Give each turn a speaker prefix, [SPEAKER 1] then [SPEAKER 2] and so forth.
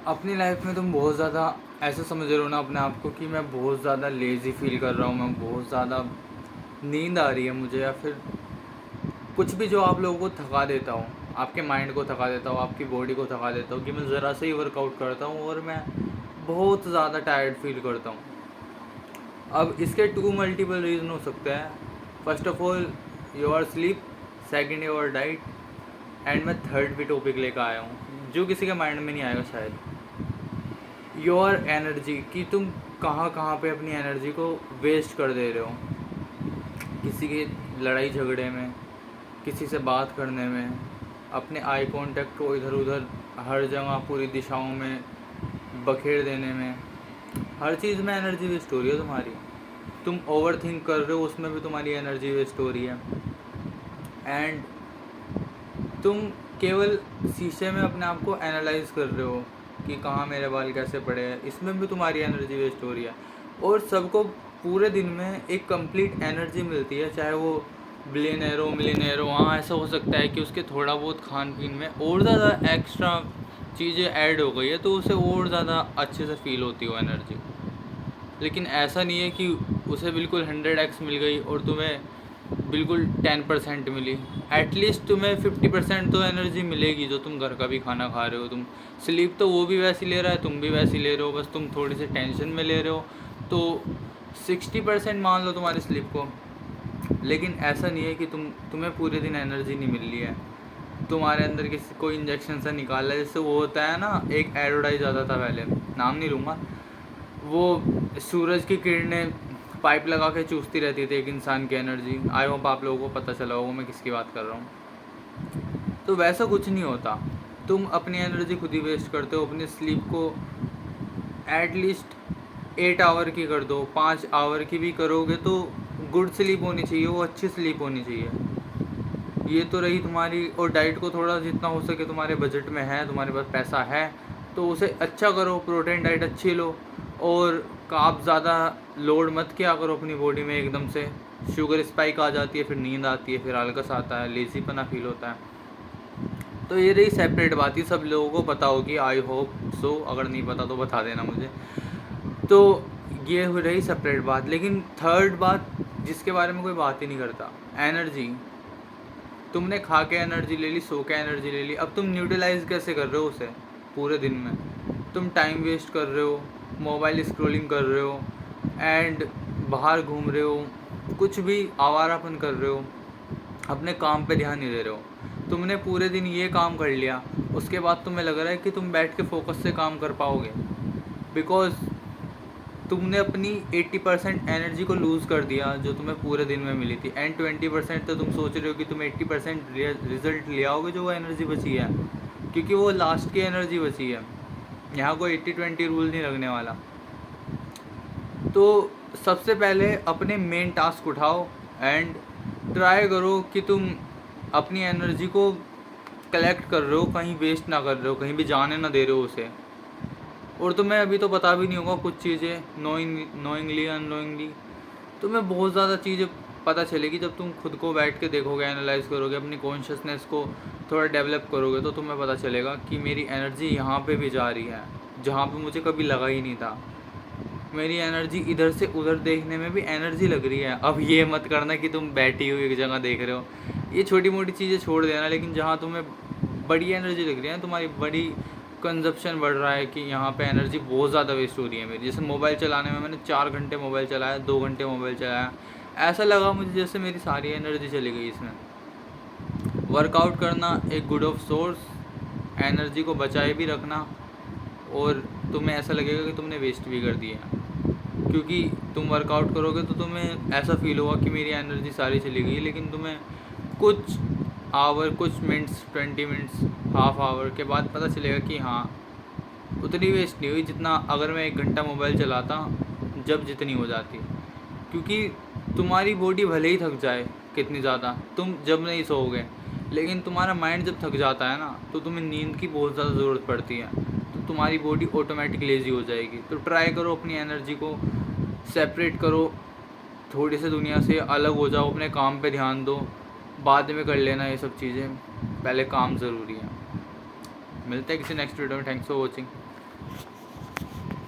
[SPEAKER 1] अपनी लाइफ में तुम बहुत ज़्यादा ऐसा समझ रहे हो ना अपने आप को कि मैं बहुत ज़्यादा लेज़ी फील कर रहा हूँ, मैं बहुत ज़्यादा नींद आ रही है मुझे, या फिर कुछ भी जो आप लोगों को थका देता हूँ, आपके माइंड को थका देता हूँ, आपकी बॉडी को थका देता हूँ, कि मैं ज़रा से ही वर्कआउट करता हूँ और मैं बहुत ज़्यादा टायर्ड फील करता हूँ। अब इसके टू मल्टीपल रीज़न हो सकते हैं। First of all your sleep, second your diet, and मैं थर्ड भी टॉपिक लेकर आया हूँ जो किसी के माइंड में नहीं आएगा शायद, योर एनर्जी, कि तुम कहाँ कहाँ पे अपनी एनर्जी को वेस्ट कर दे रहे हो। किसी की लड़ाई झगड़े में, किसी से बात करने में, अपने आई कांटेक्ट को इधर उधर हर जगह पूरी दिशाओं में बखेर देने में, हर चीज़ में एनर्जी वेस्ट हो रही है तुम्हारी। तुम ओवर थिंक कर रहे हो, उसमें भी तुम्हारी एनर्जी वेस्ट हो रही है। एंड तुम केवल शीशे में अपने आप को एनालाइज कर रहे हो कि कहाँ मेरे बाल कैसे पड़े हैं, इसमें भी तुम्हारी एनर्जी वेस्ट हो रही है। और सबको पूरे दिन में एक कंप्लीट एनर्जी मिलती है, चाहे वो बिलियनर हो मिलियनर हो। हाँ, ऐसा हो सकता है कि उसके थोड़ा बहुत खान पीन में और ज़्यादा एक्स्ट्रा चीज़ें ऐड हो गई है तो उसे और ज़्यादा अच्छे से फील होती हो एनर्जी। लेकिन ऐसा नहीं है कि उसे बिल्कुल 100x मिल गई और तुम्हें बिल्कुल 10% मिली। एटलीस्ट तुम्हें 50% तो एनर्जी मिलेगी, जो तुम घर का भी खाना खा रहे हो। तुम स्लीप तो वो भी वैसी ले रहा है, तुम भी वैसी ले रहे हो, बस तुम थोड़ी सी टेंशन में ले रहे हो। तो 60% मान लो तुम्हारी स्लीप को। लेकिन ऐसा नहीं है कि तुम्हें पूरे दिन एनर्जी नहीं मिल रही है। तुम्हारे अंदर किसी कोई इंजेक्शन सा निकाला है, जैसे वो होता है ना, एक एरोडाइज आता था पहले, नाम नहीं लूँगा, वो सूरज की किरणें पाइप लगा के चूसती रहती थी एक इंसान की एनर्जी। आई होप आप लोगों को पता चला होगा मैं किसकी बात कर रहा हूँ। तो वैसा कुछ नहीं होता, तुम अपनी एनर्जी खुद ही वेस्ट करते हो। अपनी स्लीप को एटलीस्ट 8 आवर की कर दो, 5 आवर की भी करोगे तो गुड स्लीप होनी चाहिए, वो अच्छी स्लीप होनी चाहिए। ये तो रही तुम्हारी। और डाइट को थोड़ा जितना हो सके तुम्हारे बजट में है, तुम्हारे पास पैसा है तो उसे अच्छा करो, प्रोटीन डाइट अच्छी लो। और कार्ब ज़्यादा लोड मत किया करो अपनी बॉडी में एकदम से। शुगर स्पाइक आ जाती है, फिर नींद आती है, फिर आलस आता है, लेजीपना फील होता है। तो ये रही सेपरेट बात, ही सब लोगों को पता होगी, आई होप सो। अगर नहीं पता तो बता देना मुझे। तो ये हो रही सेपरेट बात। लेकिन थर्ड बात जिसके बारे में कोई बात ही नहीं करता, एनर्जी। तुमने खा के एनर्जी ले ली, सो के एनर्जी ले ली, अब तुम न्यूट्रलाइज कैसे कर रहे हो उसे पूरे दिन में? तुम टाइम वेस्ट कर रहे हो, मोबाइल स्क्रॉलिंग कर रहे हो, एंड बाहर घूम रहे हो, कुछ भी आवारापन कर रहे हो, अपने काम पे ध्यान नहीं दे रहे हो। तुमने पूरे दिन ये काम कर लिया, उसके बाद तुम्हें लग रहा है कि तुम बैठ के फोकस से काम कर पाओगे, बिकॉज तुमने अपनी 80% एनर्जी को लूज़ कर दिया जो तुम्हें पूरे दिन में मिली थी। एंड 20% तो तुम सोच रहे हो कि तुम 80% रिजल्ट ले आओगे जो वो एनर्जी बची है, क्योंकि वो लास्ट की एनर्जी बची है। यहाँ कोई 80-20 रूल नहीं लगने वाला। तो सबसे पहले अपने मेन टास्क उठाओ एंड ट्राई करो कि तुम अपनी एनर्जी को कलेक्ट कर रहे हो, कहीं वेस्ट ना कर रहे हो, कहीं भी जाने ना दे रहे हो उसे। और तुम्हें अभी तो पता भी नहीं होगा कुछ चीज़ें, नोइंगली अननोइंगली तुम्हें बहुत ज़्यादा चीज़ें पता चलेगी जब तुम खुद को बैठ के देखोगे, एनालाइज करोगे, अपनी कॉन्शियसनेस को थोड़ा डेवलप करोगे। तो तुम्हें पता चलेगा कि मेरी एनर्जी यहाँ पे भी जा रही है जहाँ पे मुझे कभी लगा ही नहीं था। मेरी एनर्जी इधर से उधर देखने में भी एनर्जी लग रही है। अब ये मत करना कि तुम बैठी हुई एक जगह देख रहे हो, ये छोटी मोटी चीज़ें छोड़ देना। लेकिन जहाँ तुम्हें बड़ी एनर्जी लग रही है, तुम्हारी बड़ी कंजप्शन बढ़ रहा है कि यहाँ पे एनर्जी बहुत ज़्यादा वेस्ट हो रही है मेरी। जैसे मोबाइल चलाने में मैंने 4 घंटे मोबाइल चलाया, 2 घंटे मोबाइल चलाया, ऐसा लगा मुझे जैसे मेरी सारी एनर्जी चली गई इसमें। वर्कआउट करना एक गुड ऑफ सोर्स, एनर्जी को बचाए भी रखना, और तुम्हें ऐसा लगेगा कि तुमने वेस्ट भी कर दिया है। क्योंकि तुम वर्कआउट करोगे तो तुम्हें ऐसा फील होगा कि मेरी एनर्जी सारी चली गई, लेकिन तुम्हें कुछ आवर, कुछ मिनट्स, 20 मिनट्स, हाफ आवर के बाद पता चलेगा कि हाँ, उतनी वेस्ट नहीं हुई जितना अगर मैं 1 घंटा मोबाइल चलाता जब जितनी हो जाती। क्योंकि तुम्हारी बॉडी भले ही थक जाए कितनी ज़्यादा, तुम जब नहीं सोओगे, लेकिन तुम्हारा माइंड जब थक जाता है ना तो तुम्हें नींद की बहुत ज़्यादा ज़रूरत पड़ती है। तो तुम्हारी बॉडी ऑटोमेटिक लेज़ी हो जाएगी। तो ट्राई करो अपनी एनर्जी को सेपरेट करो, थोड़ी सी दुनिया से अलग हो जाओ, अपने काम पे ध्यान दो। बाद में कर लेना ये सब चीज़ें, पहले काम ज़रूरी है। मिलते हैं किसी नेक्स्ट वीडियो में। Thanks for watching.